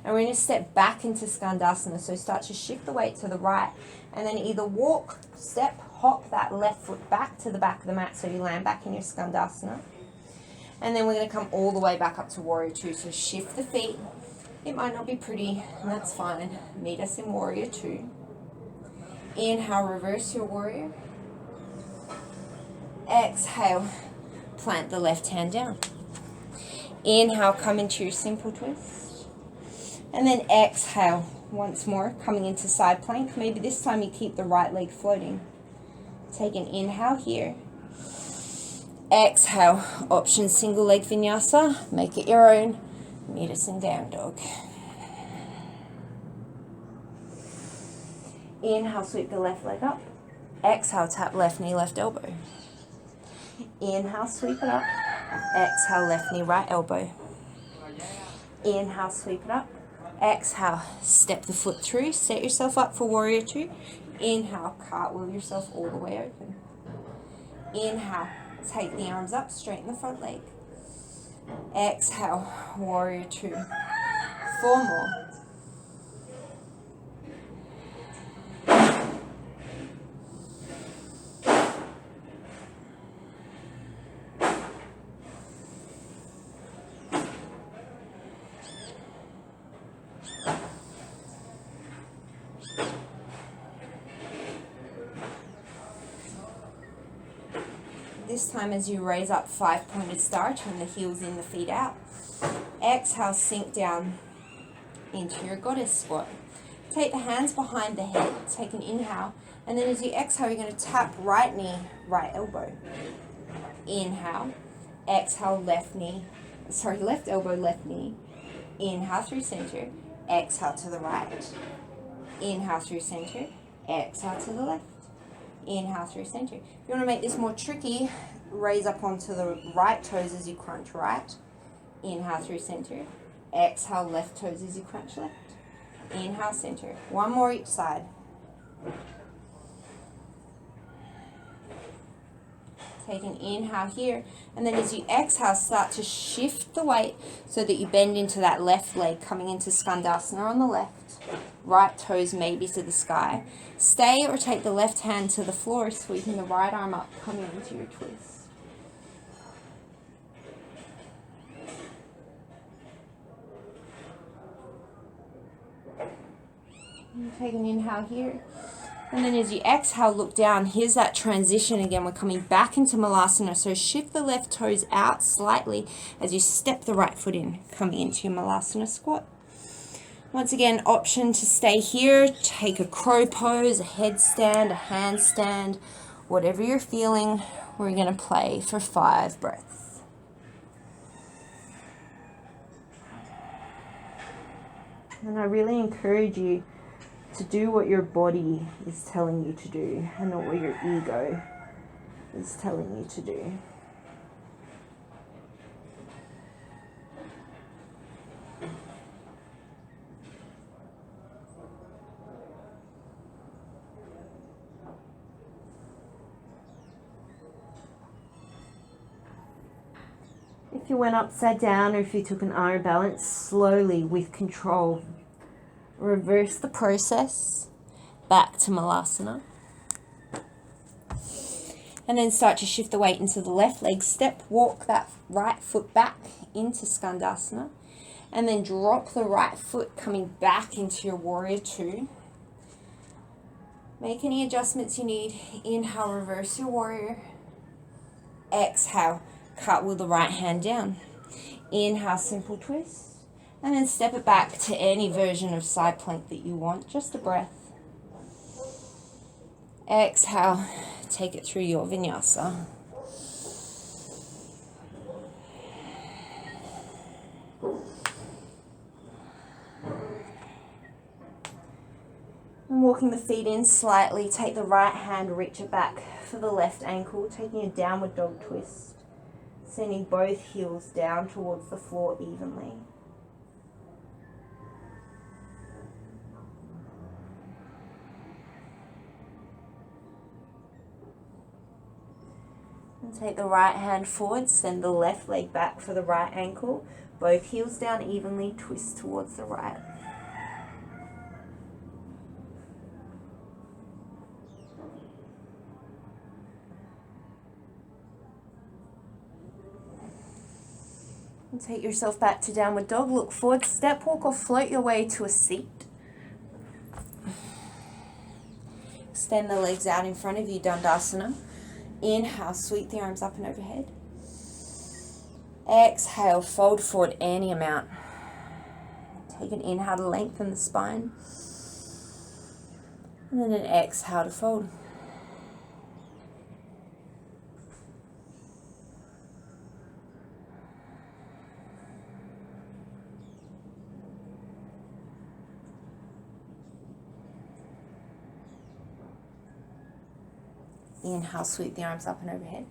Speaker 1: And we're going to step back into Skandasana. So start to shift the weight to the right. And then either walk, step, hop that left foot back to the back of the mat so you land back in your Skandasana. And then we're going to come all the way back up to Warrior 2. So shift the feet. It might not be pretty, and that's fine. Meet us in Warrior 2. Inhale, reverse your warrior. Exhale, plant the left hand down. Inhale, come into your simple twist. And then exhale, once more, coming into side plank. Maybe this time you keep the right leg floating. Take an inhale here. Exhale, option single leg vinyasa. Make it your own. Meet us in down dog. Inhale, sweep the left leg up. Exhale, tap left knee, left elbow. Inhale, sweep it up. Exhale, left knee, right elbow. Inhale, sweep it up. Exhale, step the foot through. Set yourself up for Warrior 2. Inhale, cartwheel yourself all the way open. Inhale, take the arms up, straighten the front leg. Exhale, Warrior 2. 4 more. This time as you raise up 5-pointed star, turn the heels in, the feet out. Exhale, sink down into your goddess squat. Take the hands behind the head, take an inhale, and then as you exhale, you're going to tap right knee, right elbow. Inhale, exhale, left elbow, left knee. Inhale through center, exhale to the right. Inhale through center, exhale to the left. Inhale through center. If you want to make this more tricky, raise up onto the right toes as you crunch right. Inhale through center. Exhale, left toes as you crunch left. Inhale, center. One more each side. Take an inhale here, and then as you exhale, start to shift the weight so that you bend into that left leg, coming into Skandasana on the left. Right toes maybe to the sky. Stay or take the left hand to the floor, sweeping the right arm up, coming into your twist. Take an inhale here. And then as you exhale, look down. Here's that transition again. We're coming back into Malasana. So shift the left toes out slightly as you step the right foot in, coming into your Malasana squat. Once again, option to stay here. Take a crow pose, a headstand, a handstand, whatever you're feeling. We're going to play for 5 breaths. And I really encourage you to do what your body is telling you to do and not what your ego is telling you to do. If you went upside down or if you took an iron balance, slowly with control, reverse the process back to Malasana. And then start to shift the weight into the left leg. Step, walk that right foot back into Skandasana. And then drop the right foot coming back into your Warrior Two. Make any adjustments you need. Inhale, reverse your Warrior. Exhale, cartwheel the right hand down. Inhale, simple twist. And then step it back to any version of side plank that you want. Just a breath. Exhale, take it through your vinyasa. And walking the feet in slightly, take the right hand, reach it back for the left ankle, taking a downward dog twist, sending both heels down towards the floor evenly. And take the right hand forward, send the left leg back for the right ankle, both heels down evenly, twist towards the right. And take yourself back to downward dog, look forward, step, walk or float your way to a seat. Extend the legs out in front of you, Dandasana. Inhale, sweep the arms up and overhead. Exhale, fold forward any amount. Take an inhale to lengthen the spine. And then an exhale to fold. Inhale, sweep the arms up and overhead.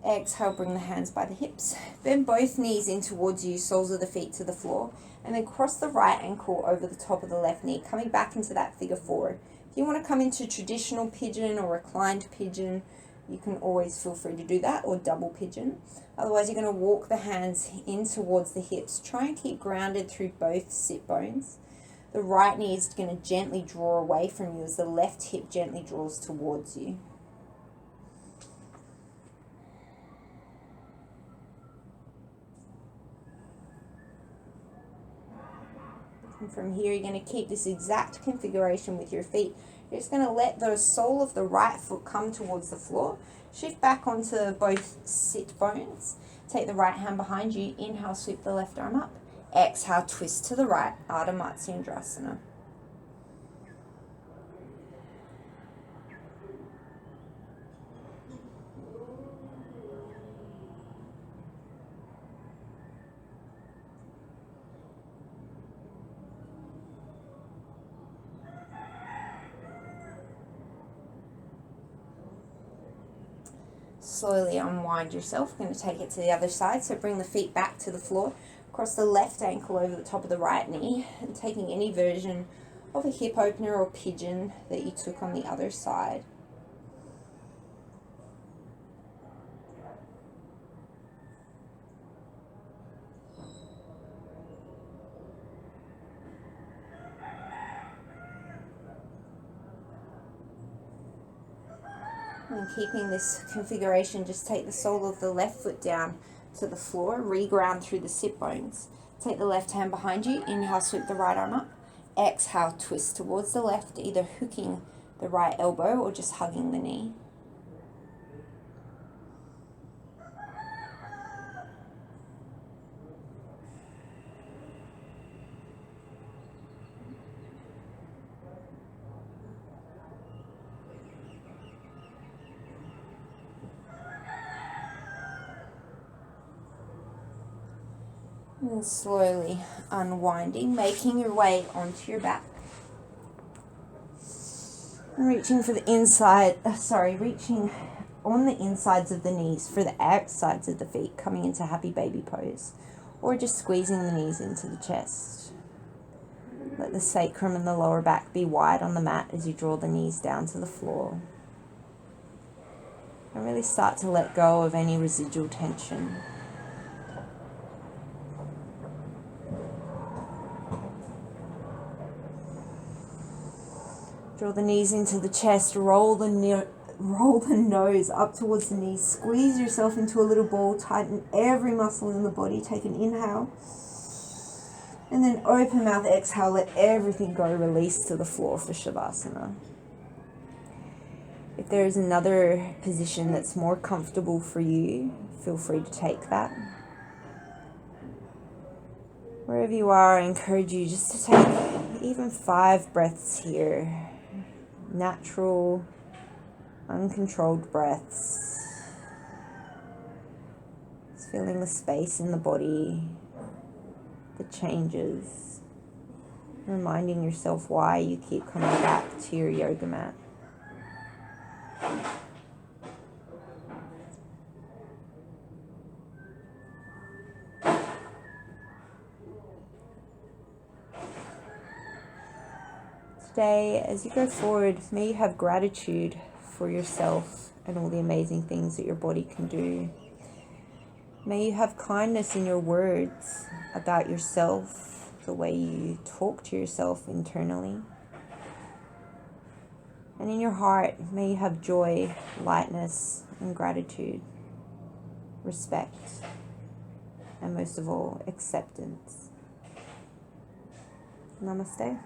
Speaker 1: Exhale, bring the hands by the hips. Bend both knees in towards you, soles of the feet to the floor. And then cross the right ankle over the top of the left knee, coming back into that figure four. If you want to come into traditional pigeon or reclined pigeon, you can always feel free to do that, or double pigeon. Otherwise, you're going to walk the hands in towards the hips. Try and keep grounded through both sit bones. The right knee is going to gently draw away from you as the left hip gently draws towards you. And from here, you're going to keep this exact configuration with your feet. You're just going to let the sole of the right foot come towards the floor. Shift back onto both sit bones. Take the right hand behind you. Inhale, sweep the left arm up. Exhale, twist to the right, Ardha Matsyendrasana. Slowly unwind yourself. We're going to take it to the other side. So bring the feet back to the floor. Cross the left ankle over the top of the right knee. And taking any version of a hip opener or pigeon that you took on the other side. And keeping this configuration, just take the sole of the left foot down to the floor, reground through the sit bones. Take the left hand behind you, inhale, sweep the right arm up. Exhale, twist towards the left, either hooking the right elbow or just hugging the knee. And slowly unwinding, making your way onto your back. And reaching for the inside, reaching on the insides of the knees for the outsides of the feet, coming into happy baby pose. Or just squeezing the knees into the chest. Let the sacrum and the lower back be wide on the mat as you draw the knees down to the floor. And really start to let go of any residual tension. Draw the knees into the chest, roll the nose up towards the knees, squeeze yourself into a little ball, tighten every muscle in the body, take an inhale, and then open mouth, exhale, let everything go, release to the floor for Shavasana. If there is another position that's more comfortable for you, feel free to take that. Wherever you are, I encourage you just to take even 5 breaths here. Natural, uncontrolled breaths. Just feeling the space in the body, the changes. Reminding yourself why you keep coming back to your yoga mat. Today, as you go forward, may you have gratitude for yourself and all the amazing things that your body can do. May you have kindness in your words about yourself, the way you talk to yourself internally. And in your heart, may you have joy, lightness, and gratitude, respect, and most of all, acceptance. Namaste.